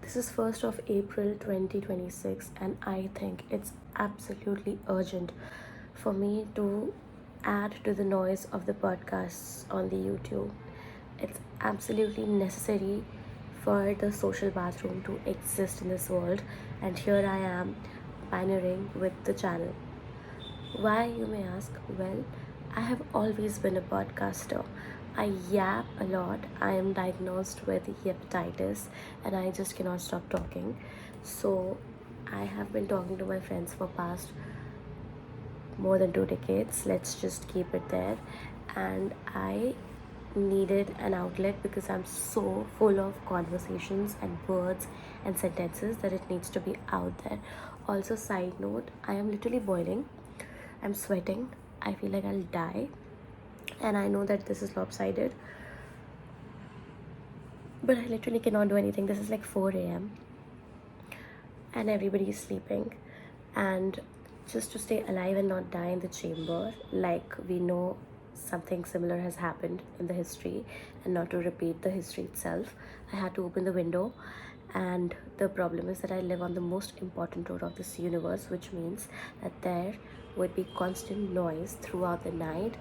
This is 1st of April 2026 and I think it's absolutely urgent for me to add to the noise of the podcasts on the YouTube. It's absolutely necessary for the social bathroom to exist in this world, and here I am pioneering with the channel. Why, you may ask? Well, I have always been a podcaster. I yap a lot. I am diagnosed with hepatitis and I just cannot stop talking. So, I have been talking to my friends for past more than 2 decades. Let's just keep it there. And I needed an outlet because I'm so full of conversations and words and sentences that it needs to be out there. Also, side note, I am literally boiling. I'm sweating. I feel like I'll die. And I know that this is lopsided, but I literally cannot do anything. This is like 4 a.m. and everybody is sleeping. And just to stay alive and not die in the chamber, like we know something similar has happened in the history, and not to repeat the history itself, I had to open the window. And the problem is that I live on the most important road of this universe, which means that there would be constant noise throughout the night,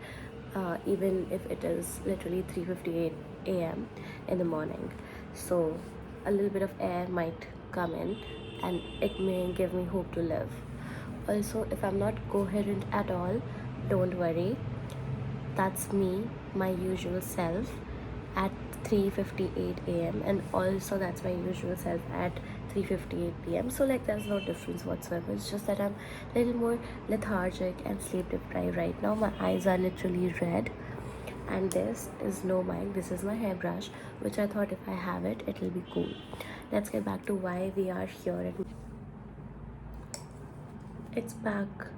even if it is literally 3:58 a.m. in the morning. So a little bit of air might come in and it may give me hope to live. Also, if I'm not coherent at all, don't worry. That's me, my usual self, at 3:58 a.m. and also that's my usual self at 3:58 p.m. So like there's no difference whatsoever. It's just that I'm a little more lethargic and sleep deprived right now. My eyes are literally red. And this is no mic, this is my hairbrush, which I thought if I have it, it'll be cool. Let's get back to why we are here. It's back.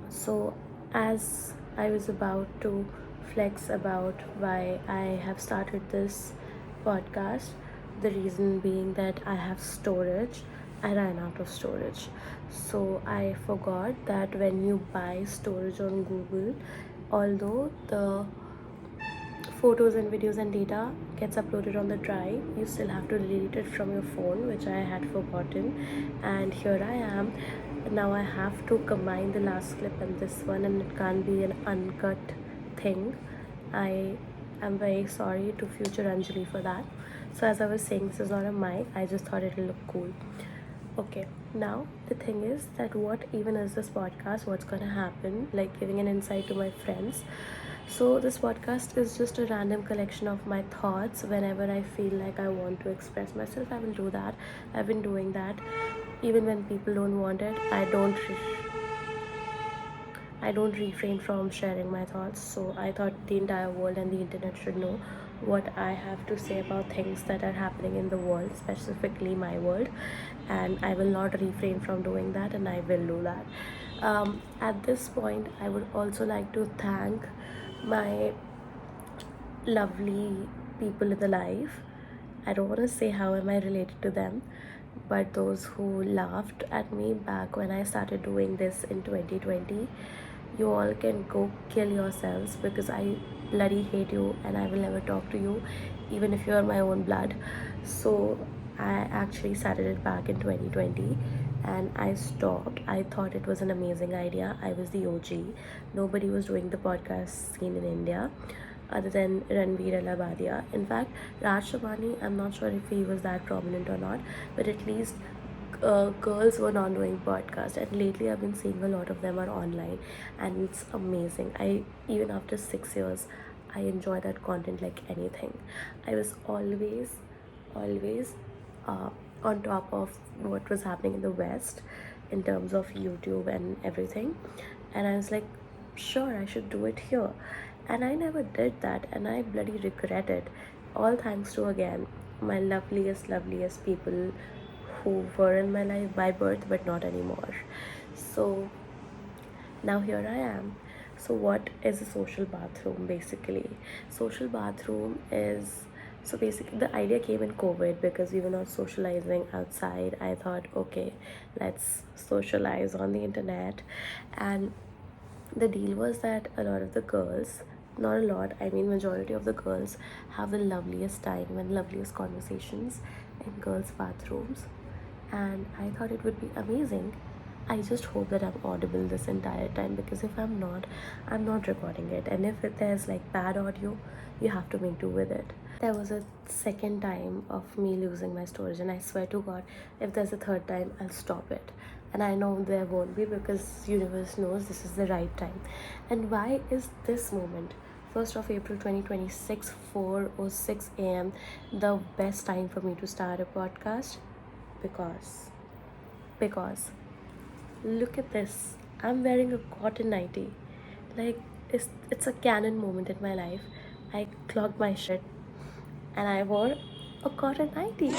So as I was about to flex about why I have started this podcast, the reason being that I have storage, I ran out of storage. So I forgot that when you buy storage on Google, although the photos and videos and data gets uploaded on the drive, you still have to delete it from your phone, which I had forgotten. And here I am. Now I have to combine the last clip and this one, and it can't be an uncut thing. I am very sorry to future Anjali for that. So as I was saying, this is not a mic, I just thought it'll look cool. Okay, now the thing is that what even is this podcast, what's gonna happen, like giving an insight to my friends. So this podcast is just a random collection of my thoughts. Whenever I feel like I want to express myself, I will do that. I've been doing that even when people don't want it. I don't refrain from sharing my thoughts. So I thought the entire world and the internet should know what I have to say about things that are happening in the world, specifically my world. And I will not refrain from doing that, and I will do that. At this point, I would also like to thank my lovely people in the life. I don't want to say how am I related to them, but those who laughed at me back when I started doing this in 2020, you all can go kill yourselves because I bloody hate you and I will never talk to you, even if you are my own blood. So I actually started it back in 2020 and I stopped. I thought it was an amazing idea. I was the OG. Nobody was doing the podcast scene in India other than Ranveer Alabadia. In fact, Raj Shabani, I'm not sure if he was that prominent or not, but at least girls were not doing podcast, and lately I've been seeing a lot of them are online, and it's amazing. I even after 6 years, I enjoy that content like anything. I was always on top of what was happening in the West in terms of YouTube and everything, and I was like, sure, I should do it here. And I never did that, and I bloody regret it. All thanks to, again, my loveliest people who were in my life by birth but not anymore. So now here I am. So what is a social bathroom? Basically, social bathroom is, so basically the idea came in COVID because we were not socializing outside. I thought, okay, let's socialize on the internet. And the deal was that a lot of the girls not a lot, I mean majority of the girls have the loveliest time and loveliest conversations in girls' bathrooms, and I thought it would be amazing. I just hope that I'm audible this entire time, because if I'm not recording it, and if there's like bad audio, you have to make do with it. There was a second time of me losing my storage, and I swear to God, if there's a third time, I'll stop it. And I know there won't be, because universe knows this is the right time. And why is this moment, 1st of April 2026, 4:06 a.m., the best time for me to start a podcast? Because look at this. I'm wearing a cotton nightie. Like, it's a canon moment in my life. I clogged my shit and I wore a cotton nightie.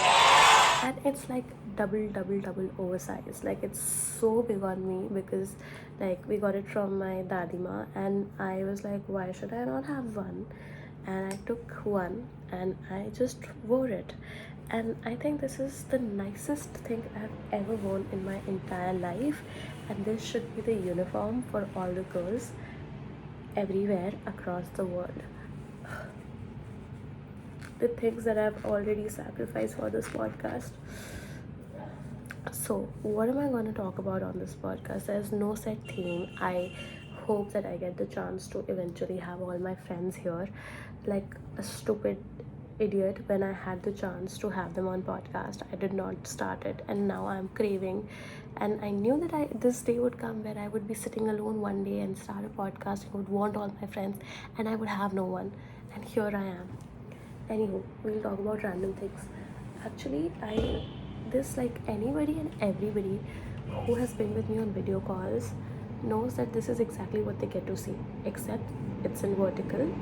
And it's like double oversized. Like, it's so big on me, because like we got it from my dadima, and I was like, why should I not have one? And I took one and I just wore it. And I think this is the nicest thing I've ever worn in my entire life, and this should be the uniform for all the girls everywhere across the world. The things that I've already sacrificed for this podcast. So, what am I going to talk about on this podcast? There's no set theme. I hope that I get the chance to eventually have all my friends here, like a stupid idiot. When I had the chance to have them on podcast, I did not start it, and now I'm craving. And I knew that this day would come where I would be sitting alone one day and start a podcast. I would want all my friends, and I would have no one. And here I am. Anywho, we'll talk about random things. Actually, this, like, anybody and everybody who has been with me on video calls knows that this is exactly what they get to see, except it's in vertical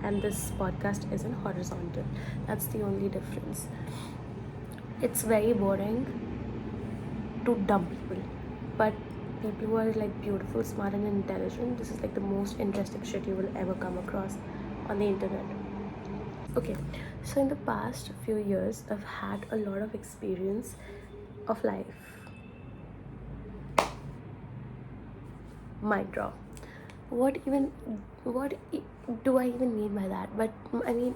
and this podcast is in horizontal. That's the only difference. It's very boring to dumb people, but people who are like beautiful, smart and intelligent, this is like the most interesting shit you will ever come across on the internet. Okay, so in the past few years, I've had a lot of experience of life. Mic drop. What do I even mean by that? But I mean,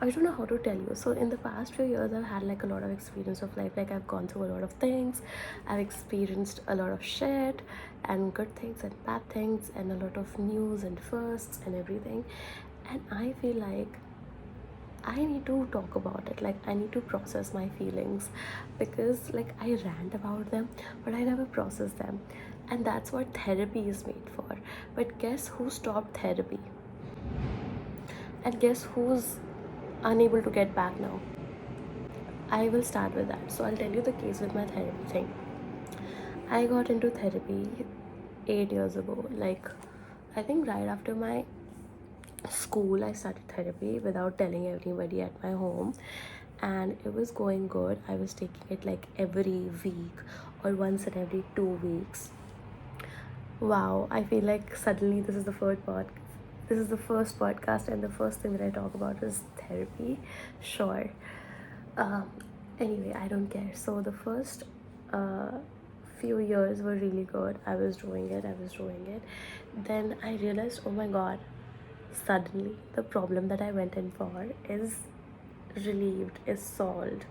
I don't know how to tell you. So in the past few years, I've had like a lot of experience of life. Like, I've gone through a lot of things. I've experienced a lot of shit and good things and bad things, and a lot of news and firsts and everything. And I feel like I need to talk about it. Like, I need to process my feelings, because like I rant about them, but I never process them. And that's what therapy is made for. But guess who stopped therapy? And guess who's unable to get back now? I will start with that. So I'll tell you the case with my therapy thing. I got into therapy 8 years ago. Like, I think right after my school, I started therapy without telling everybody at my home, and it was going good. I was taking it like every week or once in every 2 weeks. Wow, I feel like suddenly this is the first podcast, and the first thing that I talk about is therapy. Sure. um anyway, I don't care. So the first uh few years were really good. I was doing it. Then I realized, oh my god, suddenly the problem that I went in for is relieved, is solved.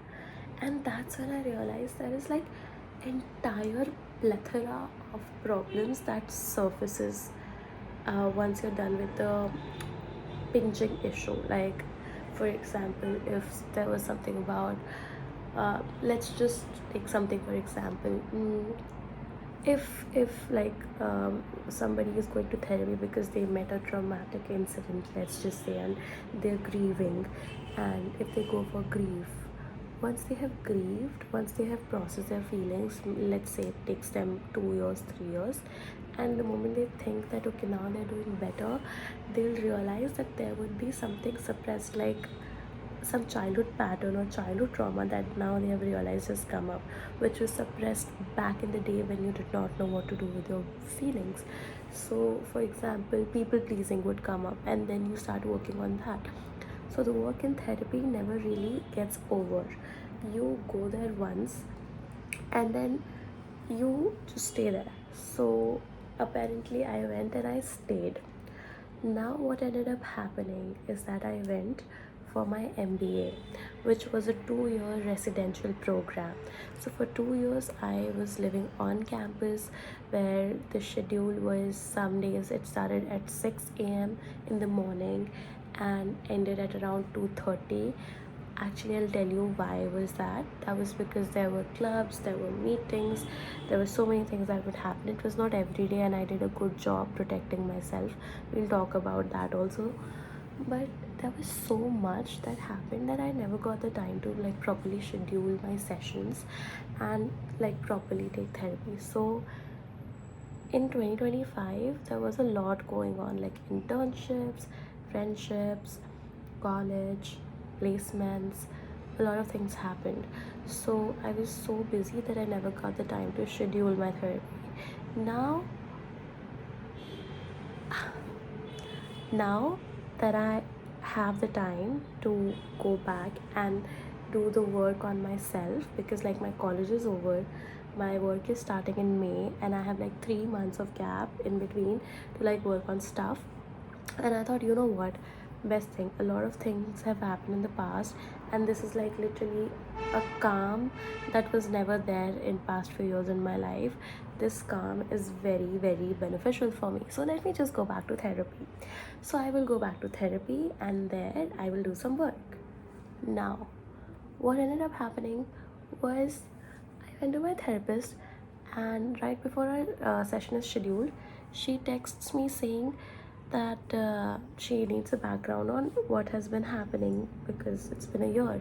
And that's when I realized there is like entire plethora of problems that surfaces once you're done with the pinching issue. Like, for example, if there was something about let's just take something for example. If like somebody is going to therapy because they met a traumatic incident, let's just say, and they're grieving, and if they go for grief, once they have grieved, once they have processed their feelings, let's say it takes them 2 years, 3 years, and the moment they think that okay, now they're doing better, they'll realize that there would be something suppressed, like some childhood pattern or childhood trauma that now they have realized has come up, which was suppressed back in the day when you did not know what to do with your feelings. So for example, people pleasing would come up, and then you start working on that. So the work in therapy never really gets over. You go there once, and then you just stay there. So apparently I went and I stayed. Now what ended up happening is that I went for my MBA, which was a 2-year residential program. So for 2 years I was living on campus, where the schedule was, some days it started at 6 a.m. in the morning and ended at around 2:30. Actually, I'll tell you why was that. That was because there were clubs, there were meetings, there were so many things that would happen. It was not every day, and I did a good job protecting myself. We'll talk about that also. But there was so much that happened that I never got the time to like properly schedule my sessions and like properly take therapy. So in 2025 there was a lot going on, like internships, friendships, college, placements. A lot of things happened, so I was so busy that I never got the time to schedule my therapy. Now that I have the time to go back and do the work on myself, because like my college is over, my work is starting in May, and I have like 3 months of gap in between to like work on stuff. And I thought, you know what, best thing, a lot of things have happened in the past, and this is like literally a calm that was never there in past few years in my life. This calm is very very beneficial for me, so let me just go back to therapy. So I will go back to therapy, and there I will do some work. Now what ended up happening was, I went to my therapist, and right before our session is scheduled, she texts me saying that she needs a background on what has been happening because it's been a year.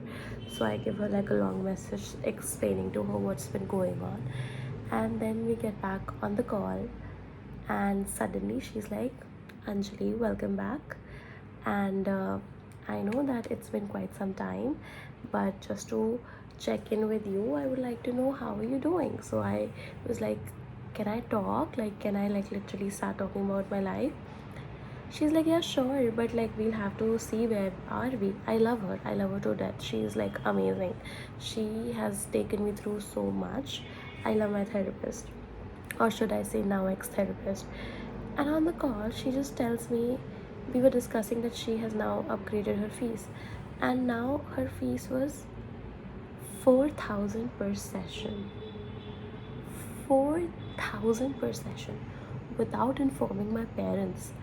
So I give her like a long message explaining to her what's been going on, and then we get back on the call, and suddenly she's like, Anjali, welcome back. And I know that it's been quite some time, but just to check in with you, I would like to know how are you doing. So I was like, can I talk, like can I like literally start talking about my life? She's like, yeah, sure, but like we'll have to see where are we. I love her, I love her to death. She's like amazing. She has taken me through so much. I love my therapist, or should I say now ex-therapist. And on the call she just tells me, we were discussing that she has now upgraded her fees, and now her fees was 4,000 per session. 4,000 per session without informing my parents,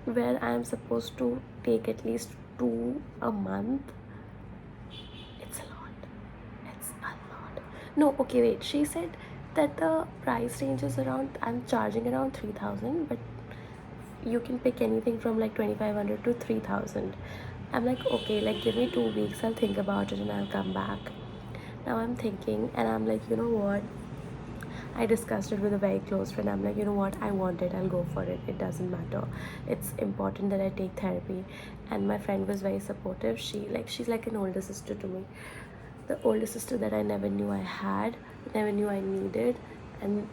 where I am supposed to take at least two a month. It's a lot. It's a lot. No, okay, wait. She said that the price range is around, I'm charging around 3,000, but you can pick anything from like 2,500 to 3,000. I'm like, okay, like give me 2 weeks, I'll think about it and I'll come back. Now I'm thinking, and I'm like, you know what? I discussed it with a very close friend. I'm like, you know what, I want it, I'll go for it. It doesn't matter. It's important that I take therapy. And my friend was very supportive. She's like an older sister to me. The older sister that I never knew I had, never knew I needed, and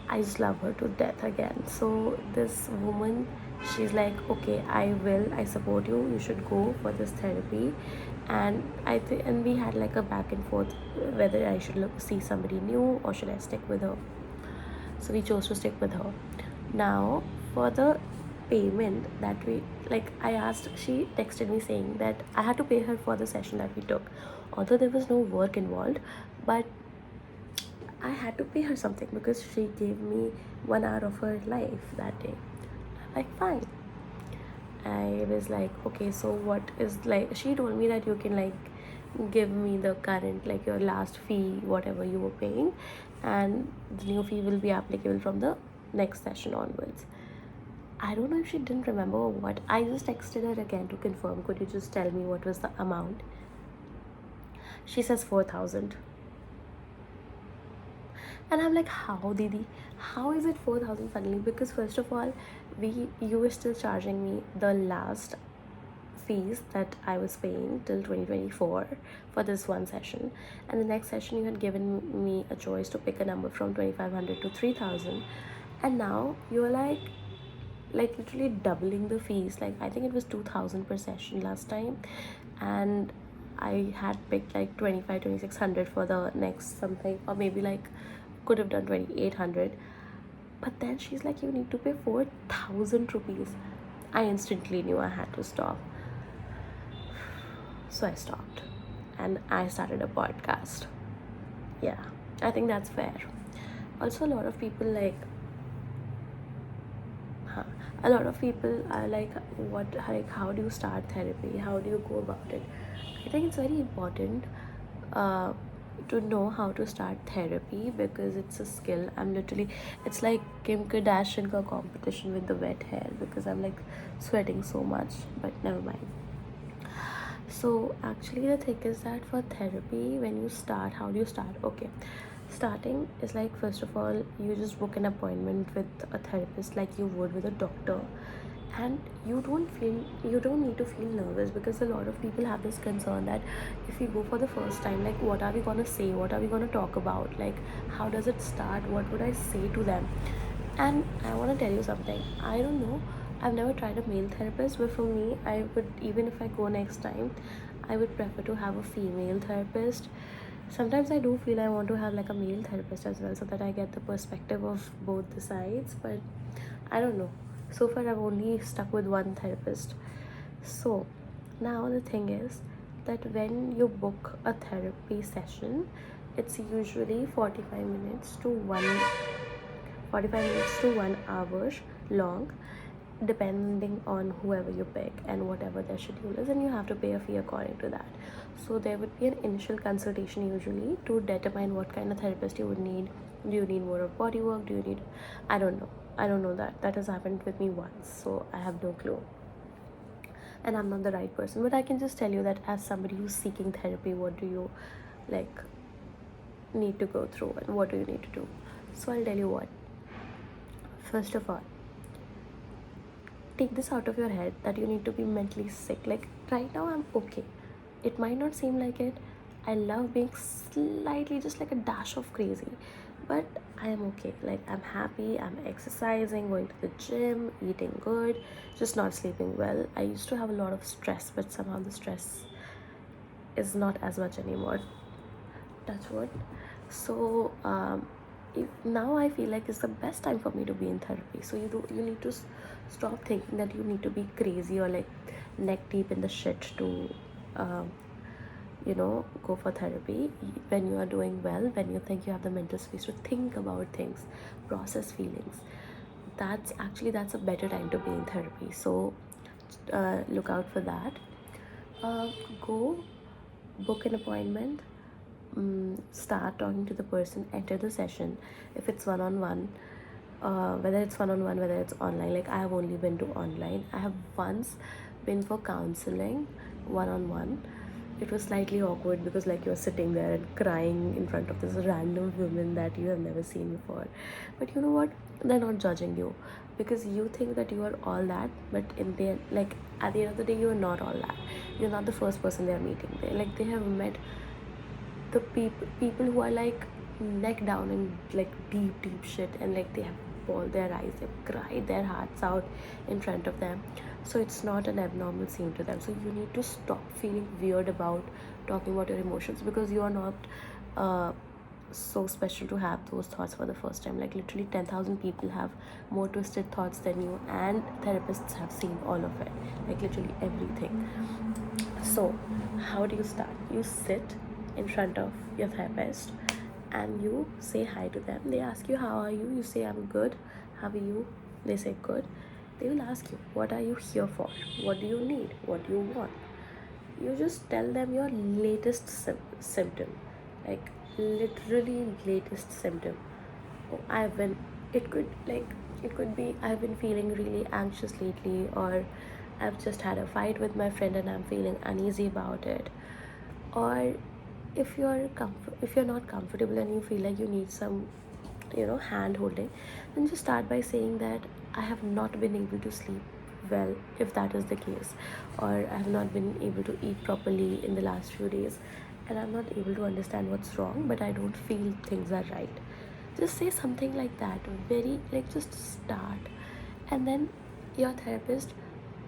I just love her to death again. So this woman, she's like, okay, I support you. You should go for this therapy. And and we had like a back and forth whether I should see somebody new or should I stick with her. So we chose to stick with her. Now for the payment that we, like I asked, she texted me saying that I had to pay her for the session that we took, although there was no work involved, but I had to pay her something because she gave me 1 hour of her life that day. I'm like, fine. I was like, okay, so what is, like, she told me that you can like give me the current, like your last fee, whatever you were paying, and the new fee will be applicable from the next session onwards. I don't know if she didn't remember or what. I just texted her again to confirm, could you just tell me what was the amount? She says 4,000. And I'm like, how, Didi? How is it 4,000 suddenly? Because first of all, you were still charging me the last fees that I was paying till 2024 for this one session, and the next session you had given me a choice to pick a number from 2,500 to 3,000, and now you're like literally doubling the fees. Like I think it was 2,000 per session last time, and I had picked like 2,600 for the next something, or maybe like could have done 2,800. But then she's like, you need to pay 4,000 rupees. I instantly knew I had to stop. So I stopped and I started a podcast. Yeah, I think that's fair. Also, a lot of people like, huh, a lot of people are like, how do you start therapy? How do you go about it? I think it's very important uh, to know how to start therapy because it's a skill. It's like Kim Kardashian ka competition with the wet hair because I'm like sweating so much, but never mind. So actually the thing is that for therapy, when you start, how do you start? Okay, starting is like, first of all, you just book an appointment with a therapist like you would with a doctor. And you don't need to feel nervous because a lot of people have this concern that if we go for the first time, like what are we gonna say, what are we gonna talk about, like how does it start, what would I say to them. And I want to tell you something. I don't know, I've never tried a male therapist, but for me, I would, even if I go next time, I would prefer to have a female therapist. Sometimes I do feel I want to have like a male therapist as well so that I get the perspective of both the sides, but I don't know. So far, I've only stuck with one therapist. So now the thing is that when you book a therapy session, it's usually 45 minutes to 1 hour long, depending on whoever you pick and whatever their schedule is, and you have to pay a fee according to that. So there would be an initial consultation usually to determine what kind of therapist you would need. Do you need more of body work? Do you need, I don't know. I don't know that. That has happened with me once, so I have no clue. And I'm not the right person, but I can just tell you that as somebody who's seeking therapy, what do you like need to go through and what do you need to do? So I'll tell you what. First of all, take this out of your head that you need to be mentally sick. Like right now, I'm okay. It might not seem like it. I love being slightly just like a dash of crazy, but I am okay. Like I'm happy, I'm exercising, going to the gym, eating good, just not sleeping well. I used to have a lot of stress, but somehow the stress is not as much anymore. Touch wood. So now I feel like it's the best time for me to be in therapy. So you need to stop thinking that you need to be crazy or like neck deep in the shit to um, go for therapy. When you are doing well, when you think you have the mental space to think about things, process feelings, that's a better time to be in therapy. So look out for that. Go book an appointment, start talking to the person, enter the session. If it's one-on-one, whether it's online, like I have only been to online. I have once been for counseling one-on-one. It was slightly awkward because like you're sitting there and crying in front of this random woman that you have never seen before. But you know what, they're not judging you because you think that you are all that, but in the end, like at the end of the day, you're not all that. You're not the first person they're meeting. They have met the people who are like neck down in like deep shit, and like they have bawled their eyes, they've cried their hearts out in front of them. So it's not an abnormal scene to them. So you need to stop feeling weird about talking about your emotions because you are not so special to have those thoughts for the first time. Like literally 10,000 people have more twisted thoughts than you, and therapists have seen all of it, like literally everything. So how do you start? You sit in front of your therapist and you say hi to them. They ask you, how are you? You say, I'm good. How are you? They say, good. They will ask you, what are you here for? What do you need? What do you want? You just tell them your latest symptom, like literally latest symptom. Oh, it could be I've been feeling really anxious lately, or I've just had a fight with my friend and I'm feeling uneasy about it. Or if you're not comfortable and you feel like you need some hand holding, then just start by saying that I have not been able to sleep well, if that is the case, or I have not been able to eat properly in the last few days, and I'm not able to understand what's wrong, but I don't feel things are right. Just say something like that, very like just start. And then your therapist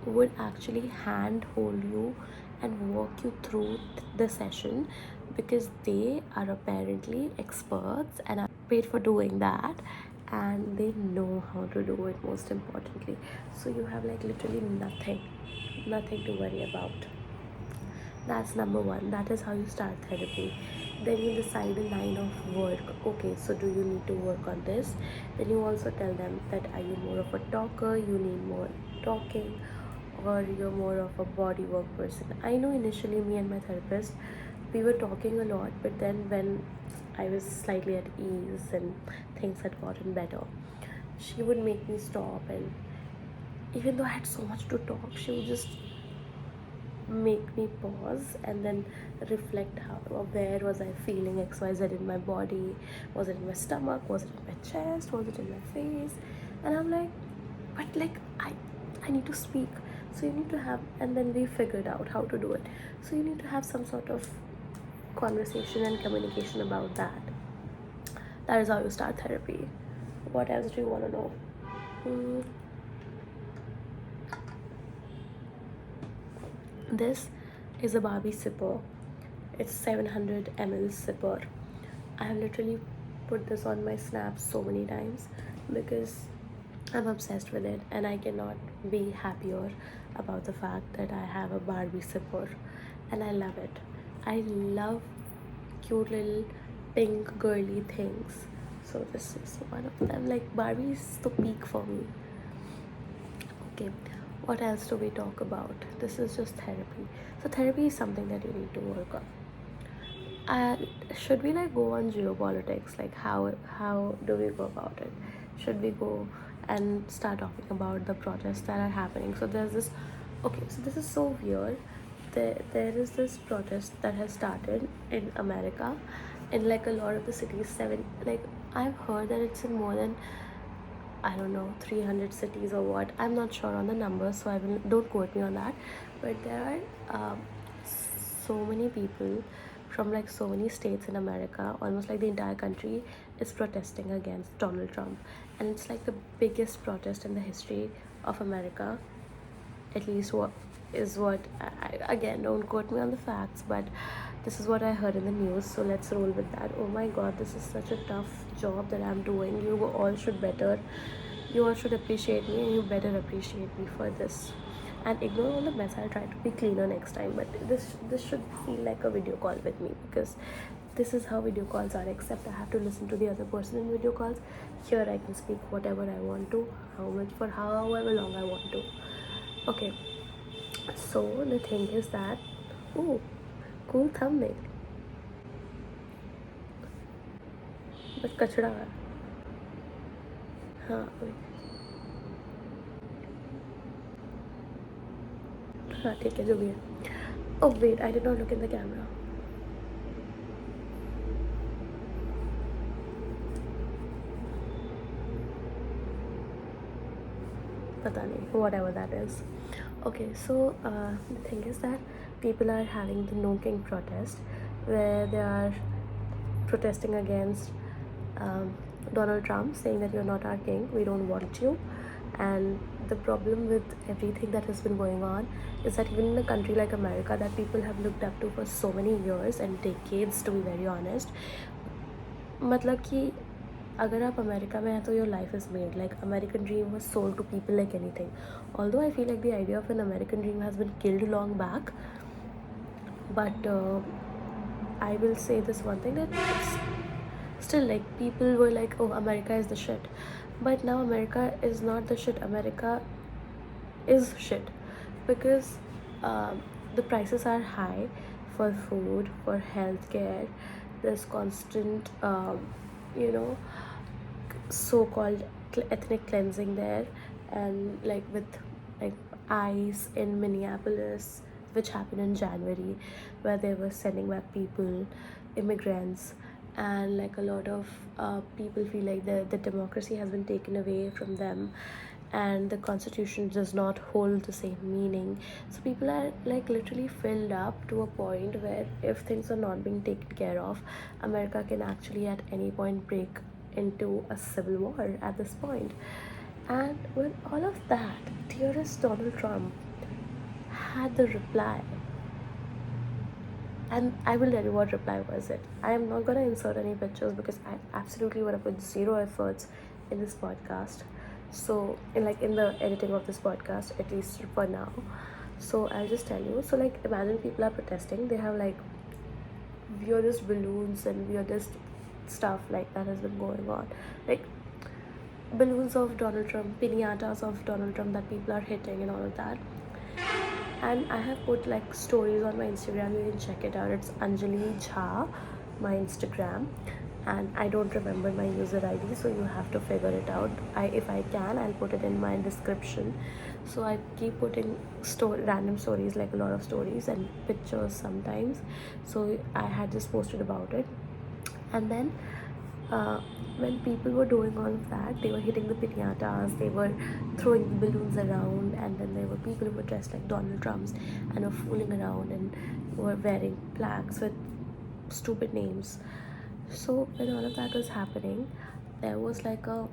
would actually hand hold you and walk you through the session because they are apparently experts and are paid for doing that. and they know how to do it, most importantly. So you have like literally nothing to worry about. That's number one. That is how you start therapy. Then you decide a line of work. Okay, so do you need to work on this? Then you also tell them that are you more of a talker, you need more talking, or you're more of a body work person. I know initially me and my therapist, we were talking a lot, but then when I was slightly at ease and things had gotten better, she would make me stop, and even though I had so much to talk, she would just make me pause and then reflect how or where was I feeling XYZ in my body. Was it in my stomach, was it in my chest, was it in my face? And I'm like, but like I need to speak, so you need to have, and then we figured out how to do it. So you need to have some sort of conversation and communication about that. That is how you start therapy. What else do you want to know? Hmm. This is a Barbie sipper. It's 700 ml sipper. I have literally put this on my snap so many times because I'm obsessed with it, and I cannot be happier about the fact that I have a Barbie sipper, and I love it. I love cute little pink girly things. So this is one of them. Like Barbie is the peak for me. Okay, what else do we talk about? This is just therapy. So therapy is something that you need to work on. And should we like go on geopolitics? Like how do we go about it? Should we go and start talking about the protests that are happening? So there's this. Okay, so this is so weird. There is this protest that has started in America, in like a lot of the cities. I've heard that it's in more than, I don't know, 300 cities or what. I'm not sure on the numbers, so I will don't quote me on that. But there are so many people from like so many states in America, almost like the entire country is protesting against Donald Trump, and it's like the biggest protest in the history of America. At least what again, don't quote me on the facts, but this is what I heard in the news, so let's roll with that. Oh my god, this is such a tough job that I'm doing. You all should appreciate me, and you better appreciate me for this, and ignore all the mess. I'll try to be cleaner next time, but this should feel like a video call with me, because this is how video calls are, except I have to listen to the other person in video calls. Here I can speak whatever I want to, how much, for however long I want to. Okay, so the thing is that, oh, cool thumbnail, but कचड़ा है. हाँ हाँ ठीक है, जो भी है. Oh wait, I did not look in the camera. पता नहीं, whatever that is. Okay, so the thing is that people are having the No King protest, where they are protesting against Donald Trump, saying that you're not our king, we don't want you. And the problem with everything that has been going on is that even in a country like America, that people have looked up to for so many years and decades, to be very honest, मतलब कि अगर आप America में हैं तो your life is made. Like American dream was sold to people like anything. Although I feel like the idea of an American dream has been killed long back, but I will say this one thing, that still like people were like, oh, America is the shit, but now America is not the shit. America is shit because the prices are high for food, for healthcare. There's constant you know so-called ethnic cleansing there, and like with like ICE in Minneapolis, which happened in January, where they were sending back people, immigrants, and like a lot of people feel like the democracy has been taken away from them, and the constitution does not hold the same meaning. So people are like literally filled up to a point where if things are not being taken care of, America can actually at any point break into a civil war at this point. And with all of that, dearest Donald Trump had the reply, and I will tell you what reply was it. I am not gonna insert any pictures because I absolutely would have put zero efforts in this podcast. So, in the editing of this podcast, at least for now. So I'll just tell you. So like, imagine people are protesting. They have like weirdest balloons and weirdest stuff like that has been going on. Like balloons of Donald Trump, pinatas of Donald Trump that people are hitting and all of that. And I have put like stories on my Instagram. You can check it out. It's Anjali Jha, my Instagram, and I don't remember my user ID, so you have to figure it out. If I can, I'll put it in my description. So I keep putting random stories, like a lot of stories and pictures sometimes. So I had just posted about it, and then uh, when people were doing all of that, they were hitting the pinatas, they were throwing the balloons around, and then there were people who were dressed like Donald Trumps and were fooling around and were wearing plaques with stupid names. So when all of that was happening, there was like a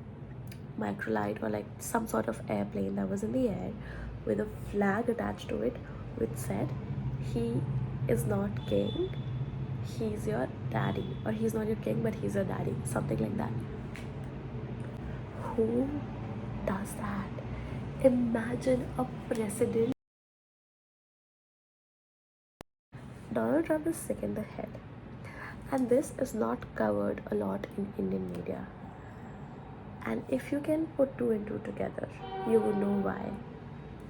microlight or like some sort of airplane that was in the air with a flag attached to it, which said, "He is not king, he's your daddy," or "He's not your king, but he's your daddy," something like that. Who does that? Imagine a president. Donald Trump is sick in the head, and this is not covered a lot in Indian media. And if you can put two and two together, you would know why.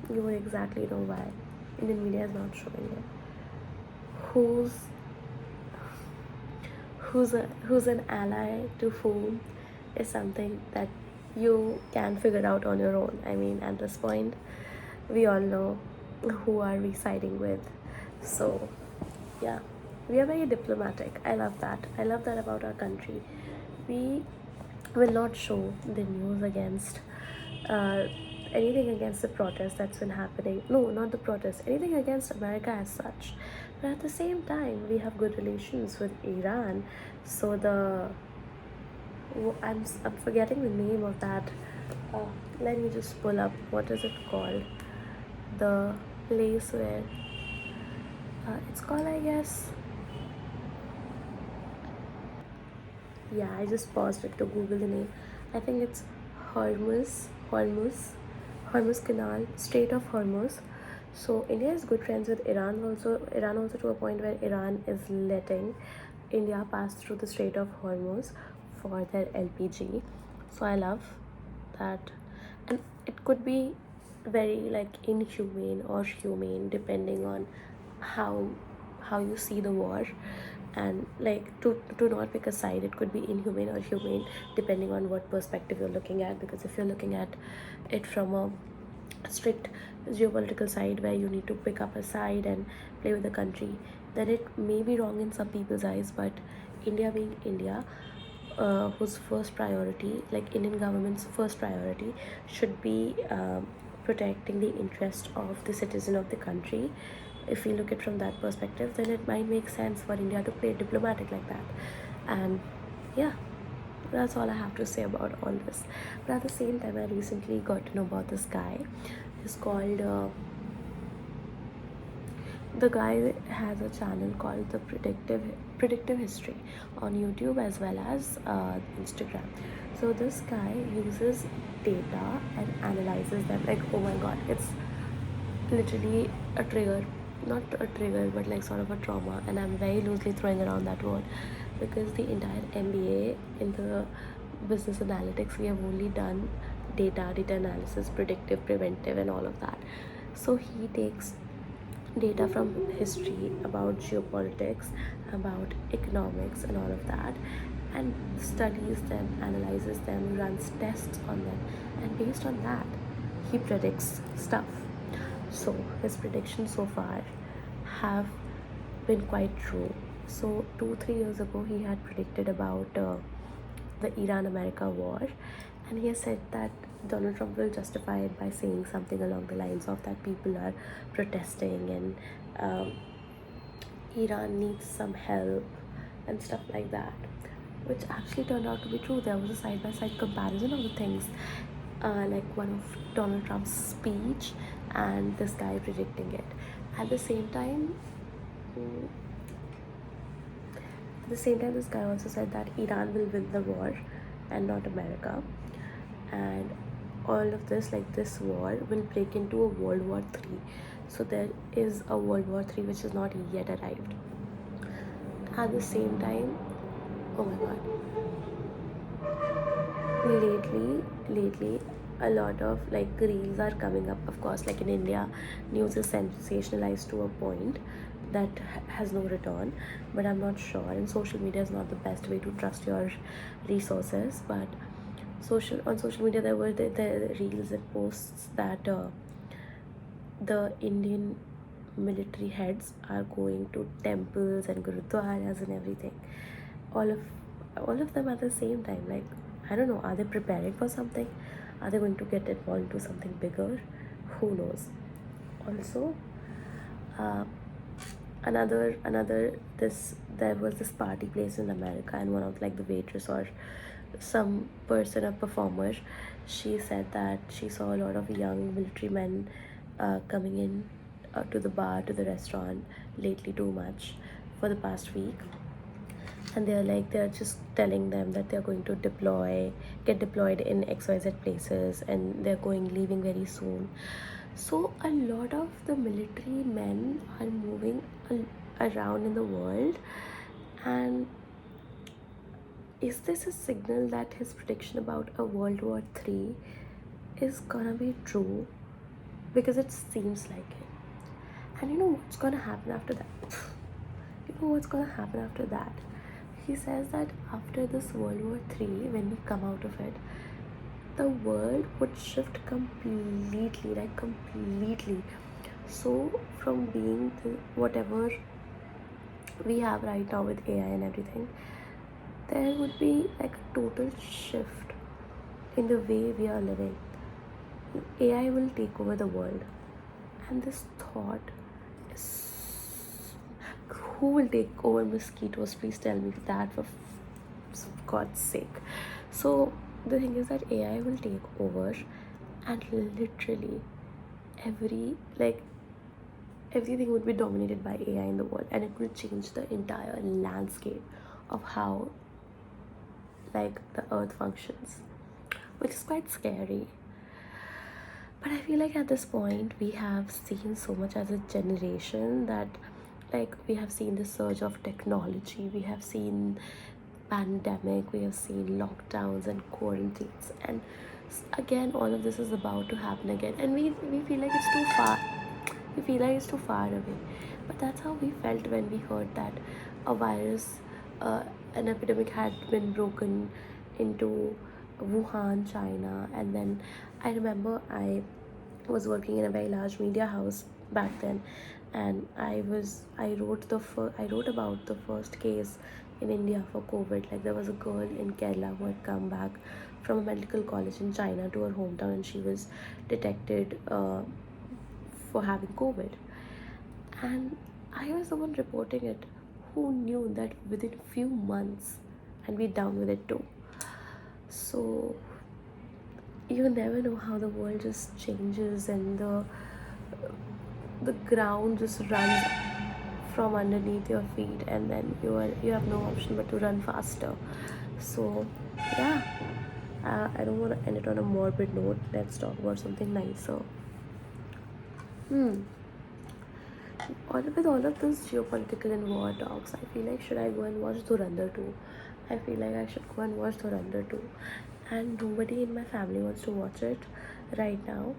You would exactly know why Indian media is not showing it. Who's who's an ally to whom is something that you can figure out on your own. I mean, at this point, we all know who are we siding with. So yeah, we are very diplomatic. I love that. I love that about our country. We will not show the news against uh, anything against the protest that's been happening. No, not the protest, anything against America as such. But at the same time, we have good relations with Iran. So I'm forgetting the name of that. Uh, Let me just pull up. What is it called? The place where it's called, I guess. Yeah, I just paused it to Google the name. I think it's Hormuz, Hormuz, Hormuz Canal, Strait of Hormuz. So India is good friends with Iran also to a point where Iran is letting India pass through the Strait of Hormuz for their LPG. So I love that, and it could be very like inhumane or humane depending on how how you see the war, and like to not pick a side. It could be inhumane or humane depending on what perspective you're looking at, because if you're looking at it from a strict geopolitical side where you need to pick up a side and play with the country, then it may be wrong in some people's eyes. But India being India, whose first priority, like Indian government's first priority, should be protecting the interest of the citizen of the country. If we look at from that perspective, then it might make sense for India to play diplomatic like that. And yeah, that's all I have to say about all this. But at the same time, I recently got to know about this guy. He's called the guy has a channel called the predictive history on YouTube as well as Instagram. So this guy uses data and analyzes them. Like, oh my god, it's literally a trigger, not a trigger, but like sort of a trauma. And I'm very loosely throwing around that word because the entire MBA in the business analytics, we have only done data analysis, predictive, preventive, and all of that. So he takes data from history about geopolitics, about economics, and all of that, and studies them, analyzes them, runs tests on them, and based on that, he predicts stuff. So his predictions so far have been quite true. So 2-3 years ago, he had predicted about the Iran-America war, and he has said that Donald Trump will justify it by saying something along the lines of that people are protesting and Iran needs some help and stuff like that, which actually turned out to be true. There was a side-by-side comparison of the things, like one of Donald Trump's speech and this guy predicting it. At the same time, mm, this guy also said that Iran will win the war and not America. and all of this, like this war, will break into a World War III. So there is a World War III which is not yet arrived. At the same time, oh my god, lately a lot of like reels are coming up. Of course, like in India, news is sensationalized to a point that has no return, but I'm not sure, and social media is not the best way to trust your resources. But on social media there were the reels and posts that the Indian military heads are going to temples and gurudwaras and everything. All of all of them at the same time. Like, I don't know, are they preparing for something? Are they going to get involved into something bigger? Who knows? Also, uh, another this there was this party place in America, and one of like the waitress or some person, a performer, she said that she saw a lot of young military men coming in to the bar, to the restaurant lately too much for the past week, and they're just telling them that they're going to get deployed in XYZ places, and they're leaving very soon. So a lot of the military men are moving around in the world, and is this a signal that his prediction about a World War III is gonna be true? Because it seems like it. And you know what's gonna happen after that? You know what's gonna happen after that? He says that after this World War III, when we come out of it, the world would shift completely, like completely. So from being whatever we have right now with AI and everything, there would be like a total shift in the way we are living. AI will take over the world, and this thought is, who will take over mosquitoes? Please tell me that, for God's sake. So the thing is that AI will take over, and literally every like everything would be dominated by AI in the world, and it will change the entire landscape of how like the earth functions, which is quite scary. But I feel like at this point we have seen so much as a generation that, like, we have seen the surge of technology, we have seen pandemic, we have seen lockdowns and quarantines, and again all of this is about to happen again, and we feel like it's too far. We feel like it's too far away. But that's how we felt when we heard that a virus, an epidemic had been broken into Wuhan, China. And then I remember I was working in a very large media house back then, and I wrote about the first case in India for COVID. Like, there was a girl in Kerala who had come back from a medical college in China to her hometown, and she was detected for having COVID. And I was the one reporting it. Who knew that within few months and be down with it too? So you never know how the world just changes, and the ground just runs from underneath your feet, and then you have no option but to run faster. So yeah, I don't want to end it on a morbid note. Let's talk about something nicer. With all of this geopolitical and war talks, I feel like, should I go and watch Dhurandhar 2? I feel like I should go and watch Dhurandhar 2. And nobody in my family wants to watch it right now.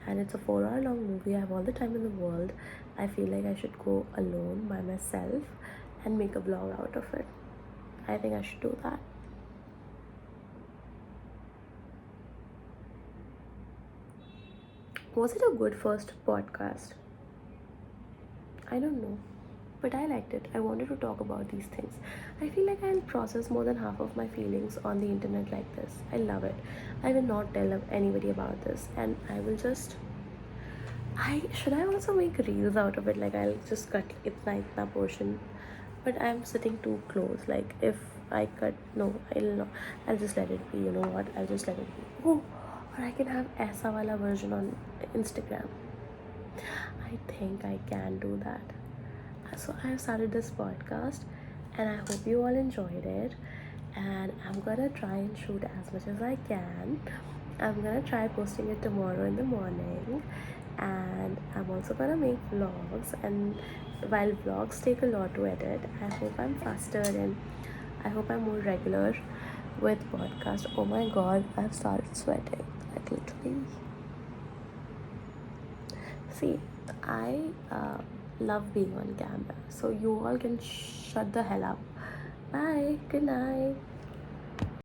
And it's a 4 hour long movie. I have all the time in the world. I feel like I should go alone by myself and make a vlog out of it. I think I should do that. Was it a good first podcast? I don't know, but I liked it. I wanted to talk about these things. I feel like I'll process more than half of my feelings on the internet like this. I love it. I will not tell anybody about this, and I will just. I also make reels out of it. Like, I'll just cut itna portion, but I'm sitting too close. Like, if I cut, no, I'll not. I'll just let it be. You know what? I'll just let it be. Oh, or I can have aisa wala version on Instagram. I think I can do that. So I have started this podcast, and I hope you all enjoyed it. And I'm gonna try and shoot as much as I can. I'm gonna try posting it tomorrow in the morning, and I'm also gonna make vlogs. And while vlogs take a lot to edit, I hope I'm faster and I hope I'm more regular with podcast. Oh my god, I've started sweating, like literally. See, I love being on camera, so you all can shut the hell up. Bye, good night.